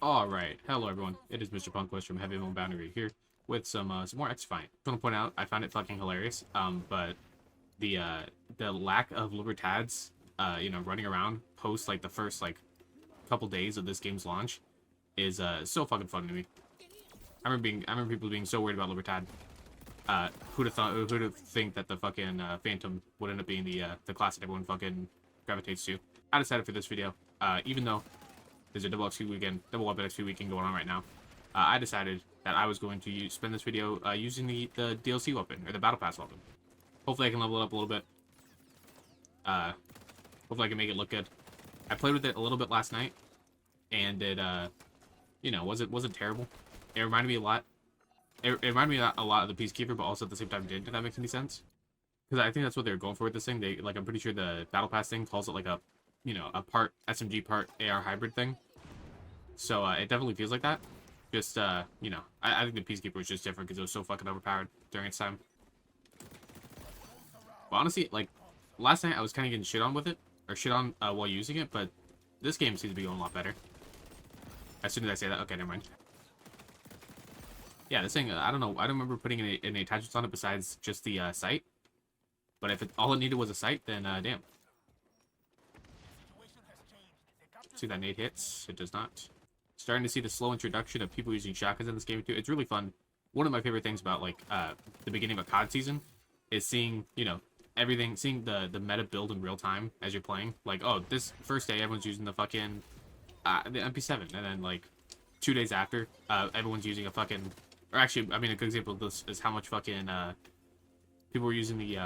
Alright, hello everyone, it is Mr. Punkwist from Heavy Metal Boundary here with some more X-Defiant. I want to point out, I found it fucking hilarious, but the lack of Libertads, running around post, like, the first, like, couple days of this game's launch is, so fucking fun to me. I remember people being so worried about Libertad. Who'd have think that the fucking, Phantom would end up being the class that everyone fucking gravitates to. I decided for this video, even though there's a double weapon XP weekend going on right now. I decided that I was going to spend this video using the DLC weapon, or the Battle Pass weapon. Hopefully I can level it up a little bit. Hopefully I can make it look good. I played with it a little bit last night, and it, wasn't terrible. It reminded me a lot. It reminded me a lot of the Peacekeeper, but also at the same time didn't, if that makes any sense. Because I think that's what they were going for with this thing. I'm pretty sure the Battle Pass thing calls it like a part SMG, part AR hybrid thing. So, it definitely feels like that. Just, I think the Peacekeeper was just different because it was so fucking overpowered during its time. But honestly, like, last night I was kind of getting shit on with it, or shit on while using it, but this game seems to be going a lot better. As soon as I say that, okay, never mind. Yeah, this thing, I don't know, I don't remember putting any attachments on it besides just the sight. But if all it needed was a sight, then, damn. See that nade hits? It does not. Starting to see the slow introduction of people using shotguns in this game too. It's really fun. One of my favorite things about like the beginning of a COD season is seeing, everything, seeing the meta build in real time as you're playing. Like, oh, this first day everyone's using the fucking the MP7, and then like 2 days after, everyone's using a fucking, or actually, I mean, a good example of this is how much fucking people were using the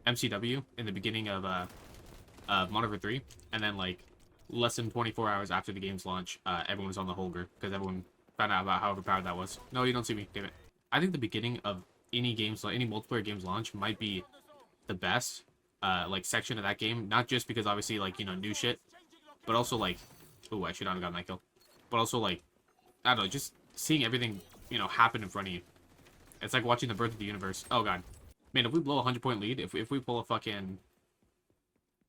MCW in the beginning of Modern Warfare 3, and then like less than 24 hours after the game's launch, everyone was on the Holger because everyone found out about how overpowered that was. No, you don't see me. Damn it. I think the beginning of any multiplayer game's launch might be the best, like, section of that game. Not just because, obviously, like, new shit, but also, like, ooh, I should not have gotten that kill. But also, like, I don't know, just seeing everything, happen in front of you. It's like watching the birth of the universe. Oh, God. Man, if we blow a 100-point lead, if we pull a fucking...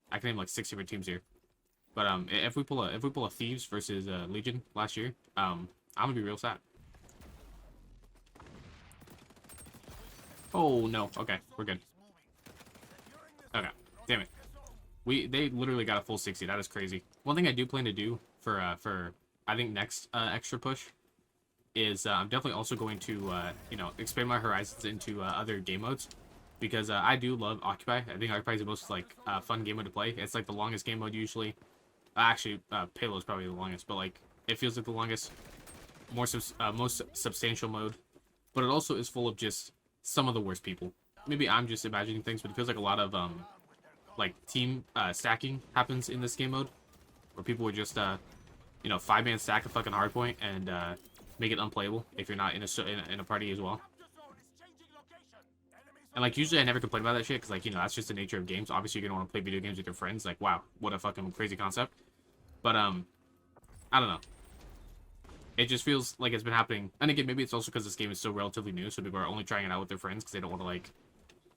I can name, like, 6 different teams here. But if we pull a Thieves versus Legion last year, I'm gonna be real sad. Oh no. Okay, we're good. Okay, damn it. They literally got a full 60. That is crazy. One thing I do plan to do for I think next extra push is I'm definitely also going to expand my horizons into other game modes. Because I do love Occupy. I think Occupy is the most like fun game mode to play. It's like the longest game mode usually. Actually, Payload is probably the longest, but like it feels like the longest, most substantial mode. But it also is full of just some of the worst people. Maybe I'm just imagining things, but it feels like a lot of like team stacking happens in this game mode, where people would just 5-man stack a fucking hardpoint and make it unplayable if you're not in a party as well. And, like, usually I never complain about that shit, because, like, that's just the nature of games. Obviously, you're going to want to play video games with your friends. Like, wow, what a fucking crazy concept. But, I don't know. It just feels like it's been happening. And again, maybe it's also because this game is so relatively new, so people are only trying it out with their friends, because they don't want to, like,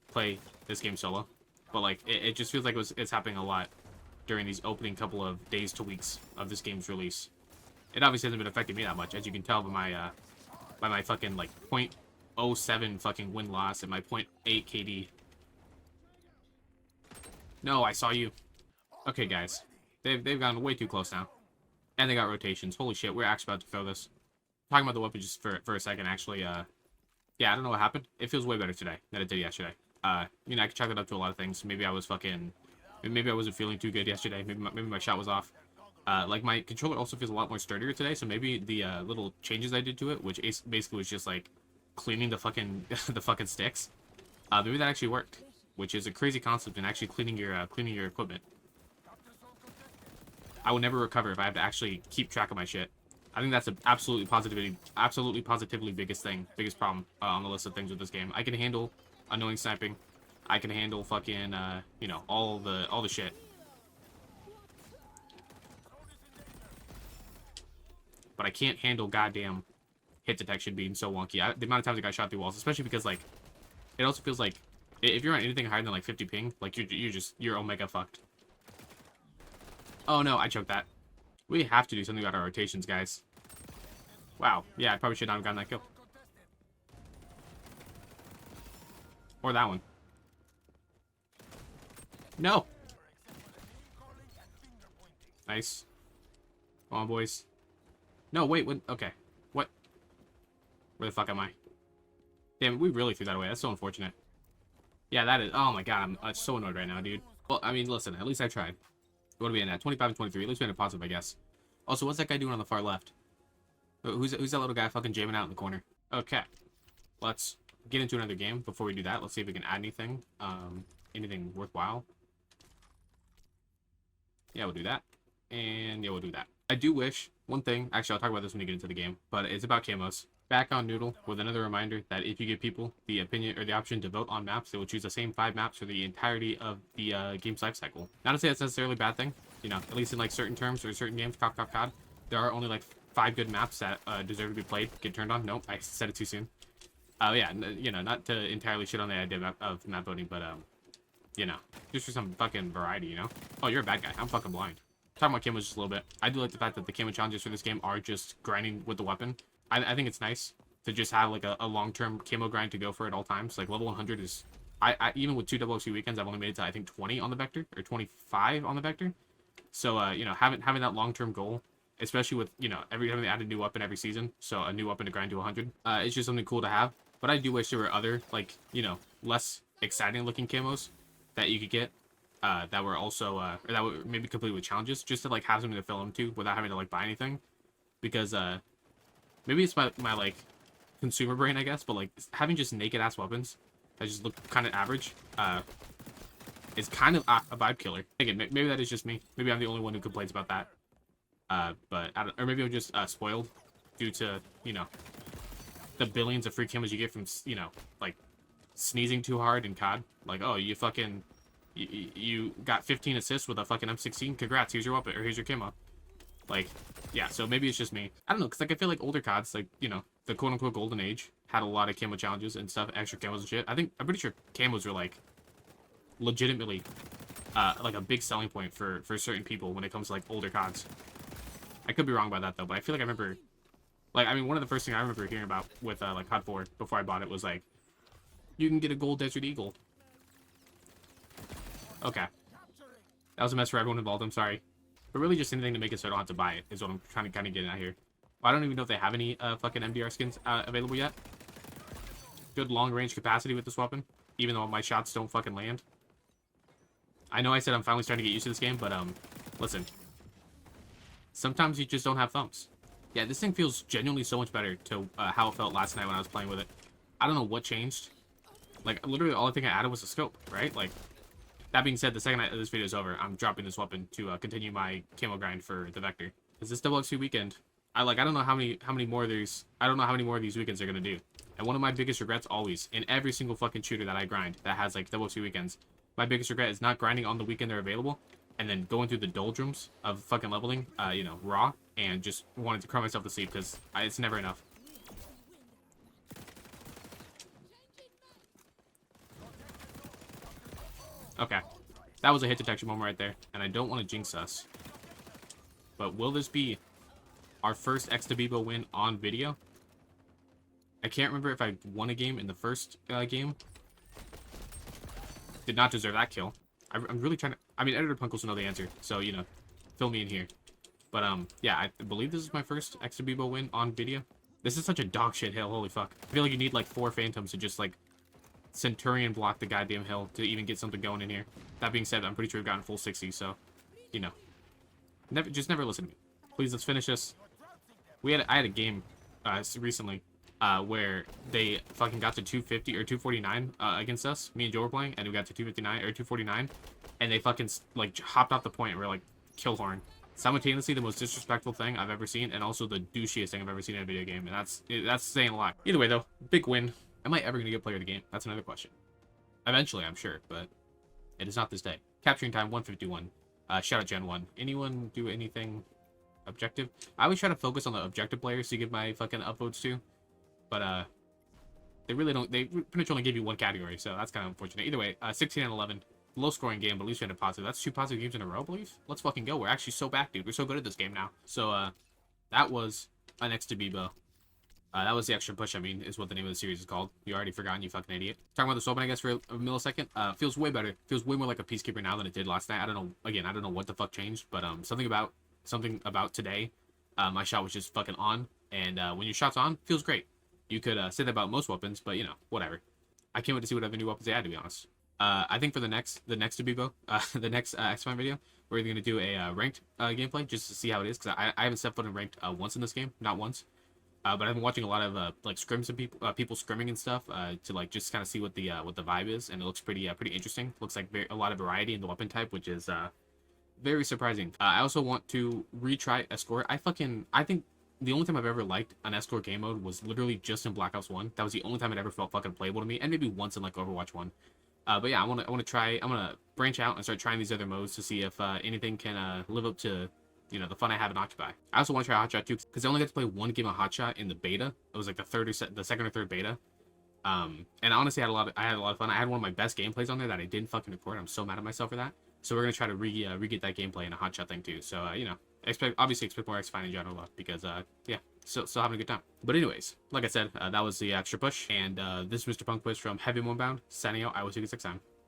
play this game solo. But, like, it just feels like it's happening a lot during these opening couple of days to weeks of this game's release. It obviously hasn't been affecting me that much, as you can tell by my fucking, like, 0.07 fucking win-loss and my 0.8 KD. No, I saw you. Okay, guys. They've gone way too close now. And they got rotations. Holy shit, we're actually about to throw this. Talking about the weapon just for a second, actually, yeah, I don't know what happened. It feels way better today than it did yesterday. I can chalk it up to a lot of things. Maybe I wasn't feeling too good yesterday. Maybe my shot was off. Like, my controller also feels a lot more sturdier today, so maybe the little changes I did to it, which basically was just, like, cleaning the fucking the fucking sticks, maybe that actually worked, which is a crazy concept in actually cleaning your equipment. I will never recover if I have to actually keep track of my shit. I think that's an absolutely positively biggest problem on the list of things with this game. I can handle annoying sniping. I can handle fucking all the shit. But I can't handle goddamn hit detection being so wonky. The amount of times I got shot through walls, especially because, like, it also feels like if you're on anything higher than like 50 ping, like you're omega fucked. Oh no, I choked that. We have to do something about our rotations, guys. Wow. Yeah, I probably should not have gotten that kill. Or that one. No. Nice. Come on, boys. No, wait. What? Okay. What? Where the fuck am I? Damn, we really threw that away. That's so unfortunate. Yeah, that is. Oh my god, I'm so annoyed right now, dude. Well, I mean, listen. At least I tried. What are we in at? 25 and 23. At least we had a positive, I guess. Also, what's that guy doing on the far left? Who's that little guy fucking jamming out in the corner? Okay. Let's get into another game. Before we do that, let's see if we can add anything. Anything worthwhile. Yeah, we'll do that. And yeah, we'll do that. I do wish, one thing, actually I'll talk about this when we get into the game, but it's about camos. Back on Noodle with another reminder that if you give people the opinion or the option to vote on maps, they will choose the same 5 maps for the entirety of the game's life cycle. Not to say that's necessarily a bad thing, you know, at least in like certain terms or certain games, COD, there are only like 5 good maps that deserve to be played, get turned on. Nope, I said it too soon. Yeah, you know, not to entirely shit on the idea of map voting, but you know, just for some fucking variety, you know? Oh, you're a bad guy. I'm fucking blind. Talking about camos just a little bit. I do like the fact that the camo challenges for this game are just grinding with the weapon. I think it's nice to just have like a long-term camo grind to go for at all times. Like level 100 is... I even with 2 WC weekends, I've only made it to I think 20 on the Vector, or 25 on the Vector. So, you know, having that long-term goal, especially with, you know, every time they add a new weapon every season, so a new weapon to grind to 100, it's just something cool to have. But I do wish there were other, like, you know, less exciting-looking camos that you could get. That were also, or that were maybe complete with challenges, just to, like, have something to fill them to without having to, like, buy anything. Because, maybe it's my like, consumer brain, I guess, but, like, having just naked-ass weapons that just look kind of average, is kind of a vibe killer. Again, maybe that is just me. Maybe I'm the only one who complains about that. But, I don't, or maybe I'm just, spoiled due to, you know, the billions of free camos you get from, you know, like, sneezing too hard in COD. Like, oh, you fucking... You got 15 assists with a fucking M16. Congrats, here's your weapon, or here's your camo. Like, yeah, so maybe it's just me. I don't know, because, like, I feel like older CODs, like, you know, the quote-unquote golden age, had a lot of camo challenges and stuff, extra camos and shit. I'm pretty sure camos were, like, legitimately, like, a big selling point for certain people when it comes to, like, older CODs. I could be wrong about that, though, but I feel like I remember... Like, I mean, one of the first things I remember hearing about with, like, COD 4, before I bought it, was, like, you can get a gold Desert Eagle. Okay. That was a mess for everyone involved, I'm sorry. But really just anything to make it so I don't have to buy it is what I'm trying to kind of get at here. Well, I don't even know if they have any fucking MDR skins available yet. Good long-range capacity with this weapon, even though my shots don't fucking land. I know I said I'm finally starting to get used to this game, but, listen. Sometimes you just don't have thumbs. Yeah, this thing feels genuinely so much better to how it felt last night when I was playing with it. I don't know what changed. Like, literally all I think I added was a scope, right? Like, that being said, the second this video is over, I'm dropping this weapon to continue my camo grind for the Vector. Because this WXC weekend, I don't know how many more of these, I don't know how many more of these weekends they're gonna do. And one of my biggest regrets always, in every single fucking shooter that I grind that has like WXC weekends, my biggest regret is not grinding on the weekend they're available, and then going through the doldrums of fucking leveling, you know, raw, and just wanting to cry myself to sleep because it's never enough. Okay. That was a hit detection moment right there, and I don't want to jinx us. But will this be our first XDefiant win on video? I can't remember if I won a game in the first game. Did not deserve that kill. I'm really trying to... I mean, Editor Punkles will know the answer, so, you know, fill me in here. But, yeah, I believe this is my first XDefiant win on video. This is such a dog shit hill, holy fuck. I feel like you need, like, 4 Phantoms to just, like, Centurion block the goddamn hill to even get something going in here. That being said, I'm pretty sure we've gotten full 60, so, you know. Just never listen to me. Please, let's finish this. I had a game recently where they fucking got to 250 or 249 against us. Me and Joe were playing, and we got to 259 or 249, and they fucking like hopped off the point and were like kill horn. Simultaneously, the most disrespectful thing I've ever seen, and also the douchiest thing I've ever seen in a video game, and that's saying a lot. Either way, though, big win. Am I ever gonna get player of the game? That's another question. Eventually, I'm sure, but it is not this day. Capturing time 151. Shout out Gen 1. Anyone do anything objective? I always try to focus on the objective players to give my fucking upvotes to, but they really don't. They pretty much only give you one category, so that's kind of unfortunate. Either way, 16 and 11. Low scoring game, but at least we had a positive. That's 2 positive games in a row, I believe. Let's fucking go. We're actually so back, dude. We're so good at this game now. So, that was an XDefiant. That was the extra push, I mean, is what the name of the series is called. You already forgotten, you fucking idiot. Talking about this weapon, I guess, for a millisecond. Feels way better. Feels way more like a Peacekeeper now than it did last night. I don't know, again, I don't know what the fuck changed, but something about today, my shot was just fucking on. And when your shot's on, feels great. You could say that about most weapons, but, you know, whatever. I can't wait to see what other new weapons they add, to be honest. I think for the next Abibo, the next X-Defiant video, we're either going to do a ranked gameplay just to see how it is, because I haven't set foot in ranked once in this game, not once. But I've been watching a lot of like scrims of people scrimming and stuff to like just kind of see what the vibe is, and it looks pretty interesting. Looks like a lot of variety in the weapon type, which is very surprising. I also want to retry Escort. I think the only time I've ever liked an Escort game mode was literally just in Black Ops 1. That was the only time it ever felt fucking playable to me, and maybe once in like Overwatch 1. But yeah, I want to try. I'm gonna branch out and start trying these other modes to see if anything can live up to, you know, the fun I have in Occupy. I also want to try Hotshot too, because I only got to play one game of Hotshot in the beta. It was like the second or third beta. And honestly, I had a lot of fun. I had one of my best gameplays on there that I didn't fucking record. I'm so mad at myself for that. So we're gonna try to re-get that gameplay in a Hotshot thing too. So you know, obviously expect more X-Defiant in general because yeah, still having a good time. But anyways, like I said, that was the extra push, and this is Mr. Punkpuss from Heavy Moonbound signing out. I will see you guys next time.